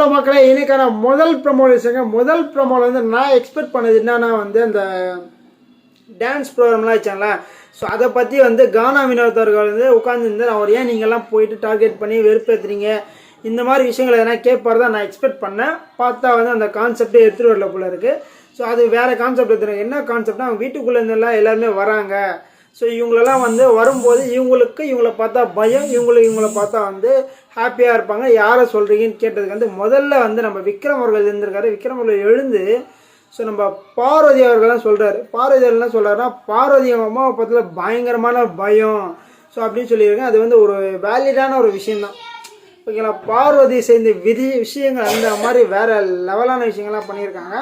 Hello மக்களே, இன்னைக்கான முதல் ப்ரமோவில் வந்து நான் எக்ஸ்பெக்ட் பண்ணது என்னன்னா வந்து அந்த டான்ஸ் ப்ரோக்ராம்லாம் வச்சாங்களா. ஸோ அதை பற்றி வந்து கானா வினோத் அவர்கள் வந்து உட்காந்துருந்தார். அவர் ஏன் நீங்கள்லாம் போயிட்டு டார்கெட் பண்ணி வெறுப்பேற்றுறீங்க, இந்த மாதிரி விஷயங்களை எதனா கேட்பார் தான் நான் எக்ஸ்பெக்ட் பண்ணேன். பார்த்தா வந்து அந்த கான்செப்டே எடுத்துகிட்டு வரல போல இருக்குது. ஸோ அது வேறு கான்செப்ட் எடுத்துருங்க. என்ன கான்செப்ட்னா, அவங்க வீட்டுக்குள்ளே இருந்தெல்லாம் எல்லாருமே வராங்க. ஸோ இவங்களெல்லாம் வந்து வரும்போது இவங்கள பார்த்தா பயம், இவங்கள பார்த்தா வந்து ஹாப்பியாக இருப்பாங்க. யாரை சொல்கிறீங்கன்னு கேட்டதுக்கு வந்து முதல்ல வந்து நம்ம விக்ரம் அவர்கள் இருந்திருக்காரு. விக்ரம் அவர்கள் எழுந்து ஸோ நம்ம பார்வதி அவர்கள் தான் சொல்கிறாரு. பார்வதி அவர்கள் என்ன சொல்கிறாருன்னா, பார்வதி அம்மாவை பற்றில பயங்கரமான பயம் ஸோ அப்படின்னு சொல்லியிருக்கேன். அது வந்து ஒரு வேலிடான ஒரு விஷயந்தான். ஓகேங்களா. பார்வதி சேர்ந்த விஷயங்கள் அந்த மாதிரி வேறு லெவலான விஷயங்கள்லாம் பண்ணியிருக்காங்க.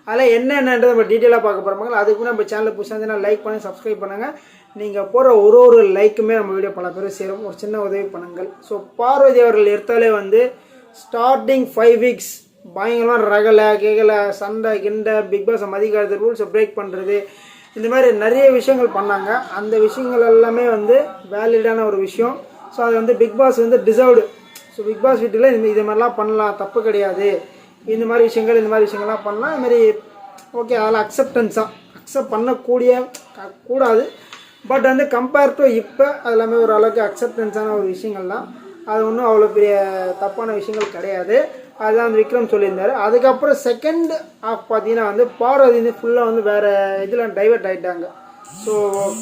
அதில் என்னென்னன்றதை நம்ம டீட்டெயிலாக பார்க்க போகிறோம். அதுக்கு நம்ம சேனலில் புதுசாக இருந்துச்சுன்னா லைக் பண்ணி சப்ஸ்கிரைப் பண்ணுங்கள். நீங்கள் போகிற ஒரு லைக்குமே நம்ம வீடியோ பல பேர் சேரும். ஒரு சின்ன உதவி பண்ணுங்கள். ஸோ பார்வதி அவர்கள் எடுத்தாலே வந்து ஸ்டார்டிங் 5 வீக்ஸ் பயங்கரமாக ரகலை சண்டை கிண்டை பிக் பாஸை மதிக்காத ரூல்ஸை பிரேக் பண்ணுறது, இந்த மாதிரி நிறைய விஷயங்கள் பண்ணாங்க. அந்த விஷயங்கள் எல்லாமே வந்து வேலிடான ஒரு விஷயம். ஸோ அது வந்து பிக் பாஸ் வந்து டிசர்வ்டு. ஸோ பிக் பாஸ் வீட்டில் இது மாதிரிலாம் பண்ணலாம், தப்பு கிடையாது. இந்த மாதிரி விஷயங்கள்லாம் பண்ணலாம். இதுமாரி ஓகே, அதெல்லாம் அக்செப்ட் கூடாது. பட் வந்து கம்பேர் டு இப்போ அது எல்லாமே ஓரளவுக்கு அக்செப்டன்ஸான ஒரு விஷயங்கள் தான். அது ஒன்றும் அவ்வளோ பெரிய தப்பான விஷயங்கள் கிடையாது. அதுதான் வந்து விக்ரம் சொல்லியிருந்தார். அதுக்கப்புறம் செகண்ட் ஆஃப் பார்த்தீங்கன்னா வந்து பார்வதி வந்து ஃபுல்லாக வந்து வேறு இதில் டைவெர்ட் ஆகிட்டாங்க. ஸோ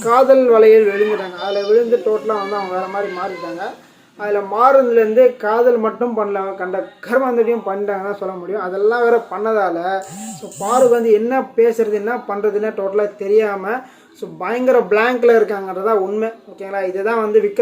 காதல் வலையில் விழுந்துட்டாங்க. அதில் விழுந்து டோட்டலாக வந்து அவங்க வேறு மாதிரி மாறிட்டாங்க. அதில் மாறுதுலேருந்து காதல் மட்டும் பண்ணல, கண்ட கர்மாந்தடியும் பண்ணிட்டாங்கன்னு சொல்ல முடியும். அதெல்லாம் வேறு பண்ணதால் ஸோ பாருக்கு வந்து என்ன பேசுறது என்ன பண்ணுறதுன்னு டோட்டலாக தெரியாமல் ஸோ பயங்கர பிளாங்கில் இருக்காங்கன்றதான் உண்மை. ஓகேங்களா. இதுதான் வந்து விக்ரம்